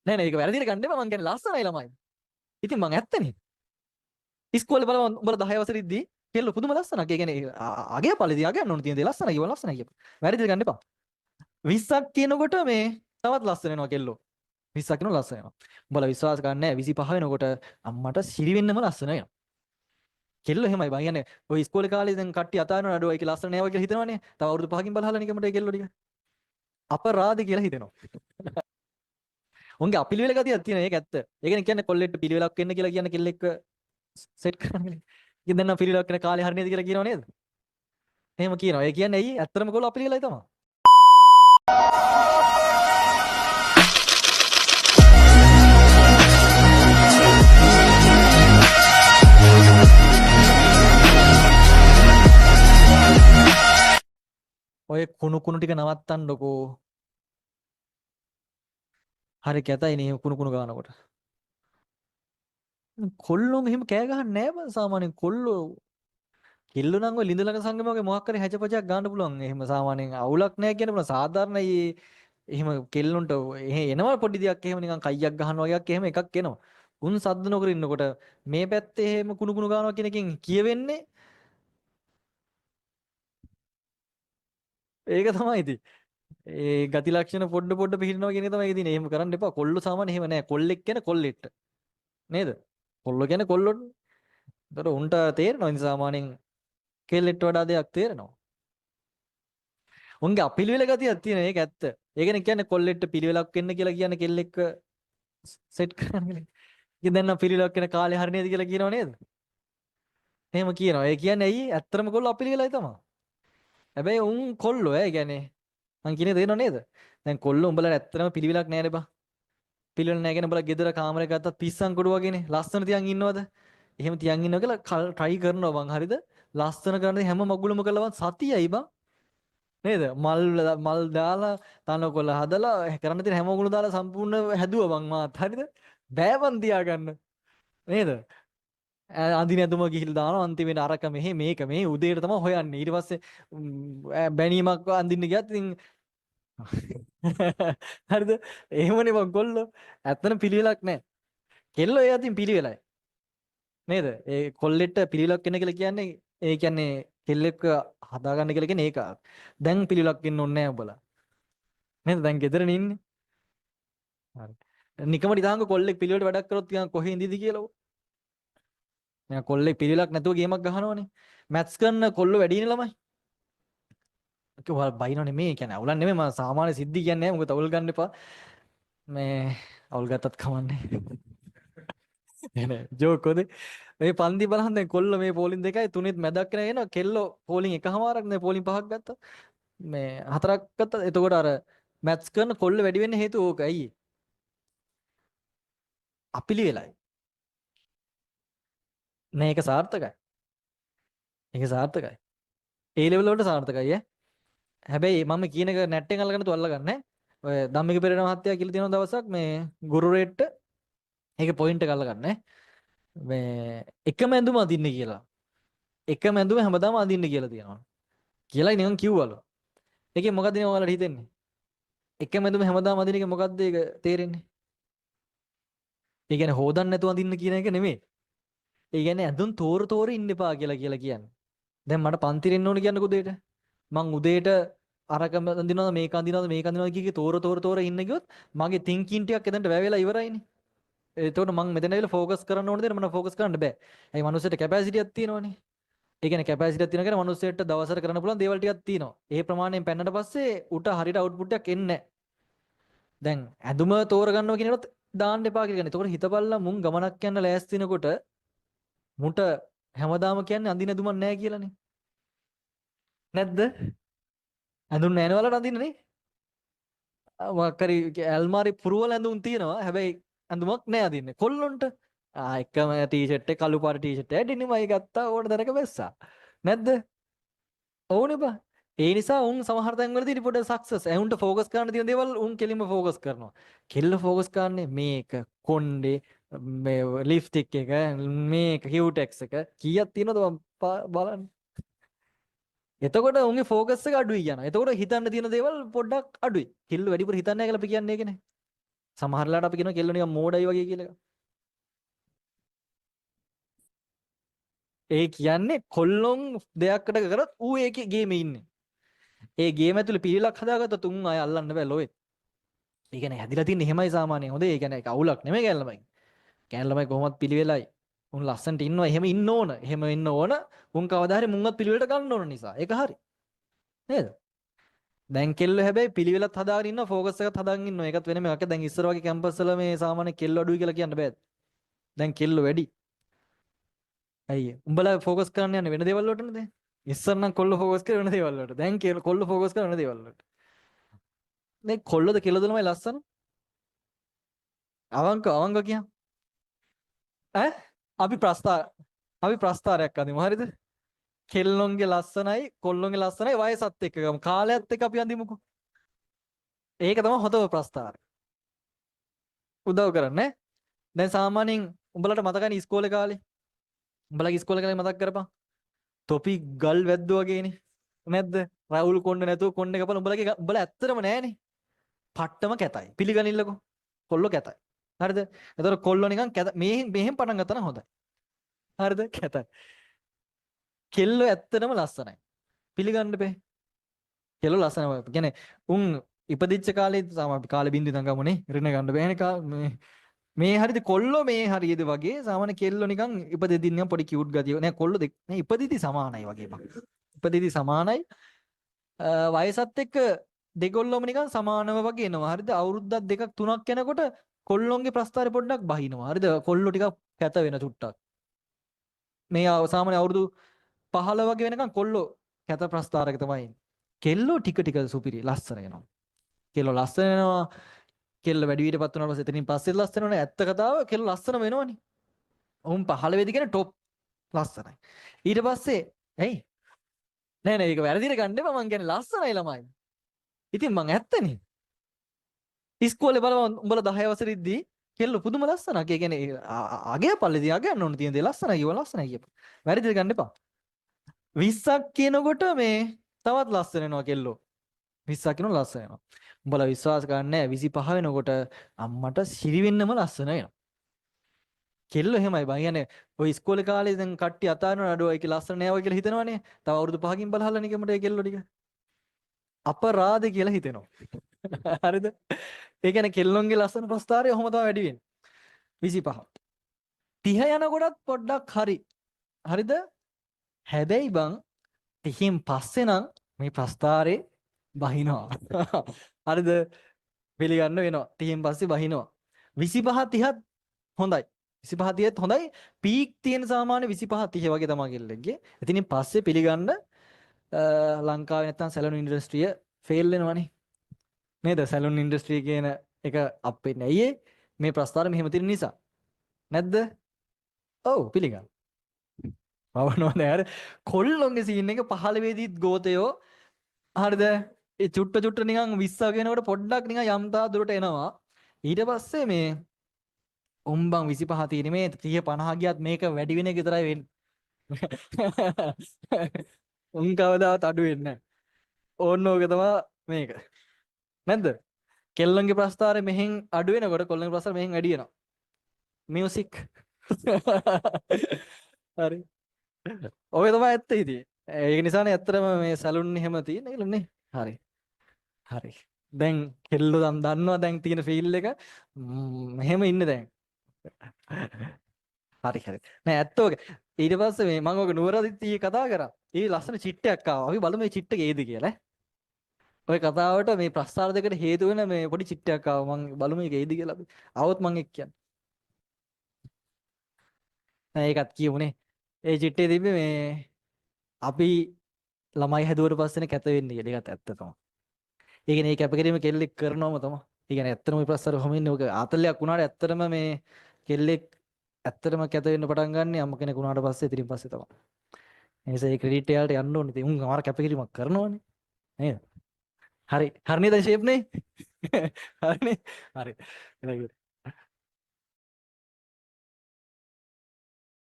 නෑ නෑ ඒක වැරදිට ගන්න එපා. මං කියන්නේ ලස්සනයි ළමයි. ඉතින් මං ඇත්තනේ. ඉස්කෝලේ බලන්න උඹලා 10 වසරේ ඉද්දි කෙල්ල පුදුම ලස්සනක්. ඒ කියන්නේ අගේ පළේදී අගයන්න ඕන තියෙන දේ ලස්සනයි කියව ලස්සනයි කියප. වැරදිට ගන්න එපා. 20ක් කියනකොට මේ තවත් ලස්සන වෙනවා කෙල්ලෝ. 20ක් කියනකොට ලස්සන වෙනවා. උඹලා විශ්වාස කරන්නේ නැහැ 25 වෙනකොට අම්මට සිරි වෙන්නම ලස්සන වෙනවා. කෙල්ලෝ එහෙමයි බං. කියන්නේ ඔය ඉස්කෝලේ කාලේ දැන් කට්ටිය අතාරිනවා නඩුව ඒකේ ලස්සන නෑවා කියලා හිතනවනේ. තව අවුරුදු 5කින් බලහලා නිකමට ඒ කෙල්ලෝ ටික අපරාධ කියලා හිතෙනවා. උන්ගේ අපිලිවෙල ගතියක් තියෙන ඒක ඇත්ත. ඒකනේ කියන්නේ කොල්ලෙක්ට පිළිවෙලක් වෙන්න කියලා කියන්නේ කෙල්ලෙක්ව සෙට් කරන්නේ. ඉතින් දැන් නම් පිළිවෙලක් වෙන කාලේ හරිනේද කියලා කියනව නේද? එහෙම කියනවා. ඒ කියන්නේ ඇයි? ඇත්තටම කොල්ලෝ අපිලිවෙලයි තමයි. ඔය කුණු ටික නවත්තන්නකෝ. හරි කැතයි නේ කුණු ගානකොට. කොල්ලෝ මෙහෙම කෑ ගහන්නේ නෑ බං සාමාන්‍යයෙන් කොල්ලෝ කෙල්ලෝ නම් ඔය ලිඳ ළඟ සංගම වගේ මොකක් කරේ හැචපචක් ගන්න පුළුවන්. එහෙම සාමාන්‍යයෙන් අවුලක් නෑ කියන පුළුවන්. සාධාරණයි එහෙම කෙල්ලොන්ට එනවා පොඩි දෙයක් එහෙම නිකන් කයියක් ගහනවා වගේක් එහෙම එකක් එනවා. උන් සද්ද නොකර ඉන්නකොට මේ පැත්තේ එහෙම කුණු ගානවා කියන එකෙන් කියවෙන්නේ ඒක තමයි ඉතින්. ඒ ගති ලක්ෂණ පොඩ පිළිනවා කියන එක තමයි ඒක තියෙන්නේ. එහෙම කරන්න එපා. කොල්ලෝ සාමාන්‍ය එහෙම නෑ. කොල්ලෙක් කියන්නේ කොල්ලෙට්ට. නේද? කොල්ලෝ කියන්නේ කොල්ලොත්. ඒතර උන්ට තේරෙනවා ඉතින් සාමාන්‍යයෙන් කෙල්ලෙට්ට වඩා දෙයක් තේරෙනවා. උන්ගේ අපිලිවෙල ගතියක් තියෙන ඒක ඇත්ත. ඒකනේ කියන්නේ කොල්ලෙට්ට පිළිවෙලක් වෙන්න කියලා කියන්නේ කෙල්ලෙක්ව සෙට් කරන්නේ. ඉතින් දැන් නම් පිළිවෙලක් වෙන කාලේ හරිනේද කියලා කියනව නේද? එහෙම කියනවා. ඒ කියන්නේ ඇයි? ඇත්තටම කොල්ලෝ අපිලිවෙලයි තමයි. හැබැයි උන් කොල්ලෝ ඒ කියන්නේ මං කියන්නේ තේරෙනව නේද? දැන් කොල්ලෝ උඹලා ඇත්තටම පිළිවෙලක් නෑනේ බා. පිළිවෙල නෑ කියන්නේ උඹලා ගෙදර කාමරයක ගත්තත් පිස්සන් කොටු වගේනේ. ලස්සන තියන් ඉන්නවද? එහෙම තියන් ඉන්නවා කියලා try කරනවා බං හරිද? ලස්සන කරන්නේ හැම මගුලම කළා සතියයි බං. නේද? මල් දාලා තනකොළ හදලා කරන්න තියෙන හැම මොකුණු දාලා සම්පූර්ණ හැදුවා මං මාත් හරිද? බෑවන් තියාගන්න නේද? අඳින ඇඳුම ගිහිල්ලා දානවා අන්තිමේට අරක මෙහෙ මේක මේ උදේට තමයි හොයන්නේ. ඊට පස්සේ බැනීමක් අඳින්න ගියත් ඉතින් හරිද? එහෙමනේ මං කොල්ලෝ. ඇත්තටම පිළිවෙලක් නැහැ. කෙල්ලෝ ඒ අතින් පිළිවෙලයි. නේද? ඒ කොල්ලෙට පිළිවෙලක් වෙන කියලා කියන්නේ ඒ කියන්නේ කෙල්ලෙක්ව හදාගන්න කියලා කියන්නේ ඒක. දැන් පිළිවෙලක් වෙන්න ඕනේ නැහැ උඹලා. නේද? දැන් ගෙදරනේ ඉන්නේ. හරි. නිකමට ඉතාලංග කොල්ලෙක් පිළිවෙලට වැඩක් කරොත් නිකන් කොහෙ ඉඳීද කියලා. නිකන් කොල්ලෙක් පිළිවෙලක් නැතුව ගේමක් ගහනවනේ. මැත්ස් කරන කොල්ලෝ වැඩිනේ ළමයි. ඒක ඔයාලා බයිනෝ නෙමෙයි කියන්නේ අවුලක් නෙමෙයි මම සාමාන්‍ය සිද්ධි කියන්නේ නැහැ. මොකද අවුල් ගන්න එපා. මේ අවුල් ගත්තත් කමන්නේ. නේ ජෝක් උදේ. මේ පන්ති බලහන් දැන් කොල්ල මේ පෝලින් 2යි 3ත් මැදක් කරගෙන එනවා. කෙල්ලෝ පෝලින් එකමාරක් නේ පෝලින් 5ක් ගත්තා. මේ 4ක් ගත්තා. එතකොට අර මැත්ස් කරන කොල්ල වැඩි වෙන්න හේතුව ඕක. ඇයි? අපිලි වෙලයි. නෑ ඒක සාර්ථකයි. ඒක සාර්ථකයි. ඒ ලෙවල් වලට සාර්ථකයි ඈ. හැබැයි මම කියන එක නැට් එකෙන් අල්ලගෙන තු අල්ලගන්න ඈ. ඔය ධම්මික පෙරේරා මහත්තයා කියලා තියෙන දවසක් මේ ගුරු රේට්ට ඒක පොයින්ට් එක අල්ලගන්න ඈ. මේ එකම ඇඳුම අඳින්න කියලා. එකම ඇඳුම හැමදාම අඳින්න කියලා තියෙනවා. කියලා නිකන් කිව්වලු. ඒකෙන් මොකද නේ ඔයාලට හිතෙන්නේ? එකම ඇඳුම හැමදාම අඳින එක මොකද්ද ඒක තේරෙන්නේ? ඒ කියන්නේ හොදන්න නැතුව අඳින්න කියන එක නෙමෙයි. ඒ කියන්නේ ඇඳුම් තෝර ඉන්න එපා කියලා කියන්නේ. දැන් මට පන්තිරෙන්න ඕන කියන්නේ උදේට. මං උදේට අරකම අඳිනවද මේක අඳිනවද මේක අඳිනවද කිය තෝර ඉන්න ගියොත් මගේ තින්කින් ටිකක් එතනට වැය වෙලා ඉවරයිනේ. එතකොට මං මෙතන ඇවිල්ලා ફોකස් කරන්න ඕන දෙයට මම ફોකස් කරන්න බෑ. ඒ මනුස්සයට කැපැසිටියක් තියෙනවනේ. ඒ කියන්නේ කැපැසිටියක් තියෙන කෙනා මනුස්සයට දවසට කරන්න පුළුවන් දේවල් ටිකක් තියෙනවා. ඒ ප්‍රමාණයෙන් පෙන්නට පස්සේ උට හරියට අවුට්පුට් එකක් එන්නේ නැහැ. දැන් ඇඳුම තෝරගන්නවා කියන එකත් දාන්න එපා කියලා කියන්නේ. එතකොට හිතපල්ලා මුන් ගමනක් යන්න ලෑස්ති වෙනකොට මුට හැමදාම කියන්නේ අඳින ඇඳුමක් නැහැ කියලානේ. නැද්ද? ඇඳුම් නැහැ නේ වලට අඳින්නේ. මොකක් හරි ඇල්මාරි පුරවල ඇඳුම් තියෙනවා. හැබැයි ඇඳුමක් නැහැ අඳින්නේ. කොල්ලොන්ට එකම ටී-ෂර්ට් එක කළු පාට ටී-ෂර්ට් එක ඩෙනිමයි ගත්තා ඕන දරක බැස්සා. නැද්ද? ඕනේ බා. ඒ නිසා උන් සමහර තැන්වලදී පොඩ සක්සස්. උන්ට ફોකස් කරන්න තියෙන දේවල් උන් කෙලින්ම ફોකස් කරනවා. කෙල්ල ફોකස් කරන්නේ මේක කොණ්ඩේ මේ ලිප්ස්ටික් එක මේක කියුටෙක්ස් එක කීයක් තියෙනවද බලන්න. එතකොට උන්ගේ ફોකස් එක අඩුයි යනවා. එතකොට හිතන්න තියෙන දේවල් පොඩ්ඩක් අඩුයි. කෙල්ල වැඩිපුර හිතන්නේ නැහැ කියලා අපි කියන්නේ ඒකනේ. සමහර වෙලාවට අපි කියනවා කෙල්ලෝ නිකන් මෝඩයි වගේ කියලා. ඒ කියන්නේ කොල්ලොන් දෙයක්කට කරත් ඌ ඒකේ ගේමේ ඉන්නේ. ඒ ගේම ඇතුලේ පිළිලක් හදාගත්ත තුන් අය අල්ලන්න බෑ ලොවේ. ඒ කියන්නේ හැදිලා තින්නේ එහෙමයි සාමාන්‍යයෙන්. හොඳේ ඒ කියන්නේ ඒක අවුලක් නෙමෙයි ගෑල්ලමයි. ගෑල්ලමයි කොහොමවත් පිළිවෙලයි. උන් ලස්සනට ඉන්නවා එහෙම ඉන්න ඕන. එහෙම ඉන්න ඕන. උන් කවදා හරි මුන්වත් පිළිවෙලට ගන්න ඕන නිසා. ඒක හරි. නේද? දැන් කෙල්ලෝ හැබැයි පිළිවෙලත් හදාගෙන ඉන්නවා ෆෝකස් එකත් හදාගෙන ඉන්නවා. ඒකත් වෙනම එකක්. දැන් ඉස්සර වගේ කැම්පස් වල මේ සාමාන්‍ය කෙල්ලෝ අඩුයි කියලා කියන්න බෑ. දැන් කෙල්ලෝ වැඩි. ඇයි උඹලා ෆෝකස් කරන්න යන්නේ වෙන දේවල් වලටනේ දැන්. ඉස්සර නම් කොල්ලෝ ෆෝකස් කරන වෙන දේවල් වලට. දැන් කොල්ලෝ ෆෝකස් කරන වෙන දේවල් වලට. මේ කොල්ලෝද කෙල්ලෝදලමයි ලස්සන. අවංක කියන්. ඈ අපි ප්‍රස්තාරයක් අඳිමු හරිද? කෙල්ලොන්ගේ ලස්සනයි කොල්ලොන්ගේ ලස්සනයි වයසත් එක්ක ගමු. කාලයත් එක්ක අපි අඳිමුකෝ. ඒක තමයි හොඳම ප්‍රස්තාරය. උදව් කරන්නේ. දැන් සාමාන්‍යයෙන් උඹලට මතකයි ඉස්කෝලේ කාලේ. උඹලගේ ඉස්කෝලේ කාලේ මතක් කරපන්. තොපි ගල් වැද්දෝ වගේනේ. නැද්ද? රවුල් කොණ්ඩ නැතුව කොණ්ඩේ කපලා උඹලා ඇත්තටම නෑනේ. පට්ටම කැතයි. පිළිගනින්නකෝ. කොල්ලෝ කැතයි. හරිද? එතකොට කොල්ලෝ නිකන් මෙහෙන් පටන් ගත්තා නම් හොඳයි. හරිද? කැතයි. කෙල්ලෝ ඇත්තටම ලස්සනයි. පිළිගන්න බෑ. කෙල්ලෝ ලස්සනයි. කියන්නේ උන් ඉපදිච්ච කාලේ සාමාන්‍ය කාලේ බින්දු ඉඳන් ගමුනේ. ඉරණ ගන්න බෑනේ මේ හරිද කොල්ලෝ මේ හරියද වගේ සාමාන්‍ය කෙල්ලෝ නිකන් ඉපදෙදි නිකන් පොඩි කියුට් ගතිය. නෑ කොල්ලෝ නෑ ඉපදිදි සමානයි වගේ බං. ඉපදිදි සමානයි. වයසත් එක්ක දෙගොල්ලොම නිකන් සමානව වගේ එනවා. හරිද? අවුරුද්දක් දෙකක් තුනක් යනකොට කොල්ලොන්ගේ ප්‍රස්තාරේ පොඩ්ඩක් බහිනවා. හරිද? කොල්ලෝ ටිකක් කැත වෙන චුට්ටක්. මේ සාමාන්‍ය අවුරුදු 15 වගේ වෙනකන් කොල්ලෝ කැත ප්‍රස්තාරයක තමයි ඉන්නේ. කෙල්ලෝ ටික ටික සුපිරි ලස්සන වෙනවා. කෙල්ලෝ ලස්සන වෙනවා. කෙල්ල වැඩි විදිහටපත් වුණාට පස්සේ එතනින් පස්සේ ලස්සන වෙනවා. ඇත්ත කතාව කෙල්ල ලස්සන වෙනවනේ. උන් 15 වෙදි කියන টොප් ලස්සනයි. ඊට පස්සේ ඇයි? නෑ ඒක වැරදිට ගන්න එපා මං කියන්නේ ලස්සනයි ළමයි. ඉතින් මං ඇත්තනේ. ඉස්කෝලේ බලම උඹලා 10 වසරේදී කෙල්ල පුදුම ලස්සනක්. ඒ කියන්නේ අගය පල්ලේදී අගයන්න ඕන තියෙන දේ ලස්සනයි කියව ලස්සනයි කියප. වැරදිට ගන්න එපා. 20ක් කියනකොට මේ තවත් ලස්සන වෙනවා කෙල්ලෝ. 20ක් කියනකොට ලස්සන වෙනවා. උඹලා විශ්වාස කරන්නේ නැහැ 25 වෙනකොට අම්මට සිරි වෙන්නම ලස්සන වෙනවා. කෙල්ලෝ එහෙමයි බං. කියන්නේ ඔය ඉස්කෝලේ කාලේ දැන් කට්ටිය අතාරිනවා නඩුව ඒකේ ලස්සන නෑ වගේ කියලා හිතනවනේ. තව අවුරුදු 5කින් බලහල්ලා නිකමට ඒ කෙල්ලෝ ටික. අපරාධ කියලා හිතෙනවා. හරිද? ඒ කියන්නේ කෙල්ලොන්ගේ ලස්සන ප්‍රස්තාරය ඔහොම තමයි වැඩි වෙන්නේ. 25. 30 යනකොටත් පොඩ්ඩක් හරි. හරිද? හැබැයි බං 30න් පස්සේ නම් මේ ප්‍රස්තාරේ බහිනවා. හරිද? පිළිගන්න වෙනවා. 30න් පස්සේ බහිනවා. 25 30ත් හොඳයි. 25 30ත් හොඳයි. පීක් තියෙන සාමාන්‍ය 25 30 වගේ තමයි කෙල්ලෙක්ගේ. ඉතින් පස්සේ පිළිගන්න ලංකාවේ නැත්තම් සැලුන් ඉන්ඩස්ට්‍රිය ෆේල් වෙනවනේ. නේද? සැලුන් ඉන්ඩස්ට්‍රිය කියන එක අප් වෙන්නේ ඇයි මේ ප්‍රස්තාර මෙහෙම තියෙන නිසා. නැද්ද? ඔව් පිළිගන්න. මවනවා නෑ. කොල්ලොන්ගේ සීන් එක 15 වෙදිත් ගෝතයෝ හරිද? ඒ චුට්ට නිකන් 20 වෙනකොට පොඩ්ඩක් නිකන් යම්තා දුරට එනවා. ඊට පස්සේ මේ උම්බන් 25 තියෙන මේ 30 50 ගියත් මේක වැඩි වෙන එක විතරයි වෙන්නේ. උන් කවදාවත් අඩු වෙන්නේ නැහැ. ඕනෝක තමයි මේක. නැද්ද? කෙල්ලන්ගේ ප්‍රස්තාරය මෙහෙන් අඩු වෙනකොට කොල්ලන්ගේ ප්‍රස්තාරය මෙහෙන් වැඩි වෙනවා. මියුසික්. හරි. ඔය තමයි ඇත්ත ඉතින්. ඒක නිසානේ ඇත්තටම මේ සැලුන් එහෙම තියෙන ඒලනේ. හරි. හරි. දැන් කෙල්ලෝ දන්නවා දැන් තියෙන ෆීල් එක මෙහෙම ඉන්නේ දැන්. හරි හරි. නෑ ඇත්ත ඔක. ඊට පස්සේ මේ මම ඔක නුවරදිත්තියේ කතා කරා. ඒ ලස්සන චිට්ටයක් ආවා. අපි බලමු මේ චිට්ට ගේද කියලා. ඔය කතාවට මේ ප්‍රස්තාර දෙකට හේතු වෙන මේ පොඩි චිට්ටයක් ආවා. මම බලමු මේක ඒද කියලා අපි. આવොත් මම එක් කියන්න. නෑ ඒකත් කියමුනේ. ඒ චිට්ටේ තිබ්බේ මේ අපි ළමයි හැදුවට පස්සේනේ කැත වෙන්නේ කියලා. ඒකත් ඇත්ත තමයි. ඒ කියන්නේ ඒ කැපකිරීම කෙල්ලෙක් කරනවම තමයි. ඒ කියන්නේ ඇත්තටම මේ ප්‍රස්තාර කොහොම ඉන්නේ ඔක ආතල්ලයක් වුණාට ඇත්තටම මේ කෙල්ලෙක් ඇත්තටම කැත වෙන්න පටන් ගන්න අම්ම කෙනෙක් වුණාට පස්සේ ඉතින් පස්සේ තමයි. ඒ නිසා ඒ ක්‍රෙඩිට් එයාලට යන්න ඕනේ. ඉතින් උන් අමාර කැපකිරීමක් කරනවනේ. නේද? හරි. හරිනේ දැන් ෂේප් නේ? හරිනේ. හරි.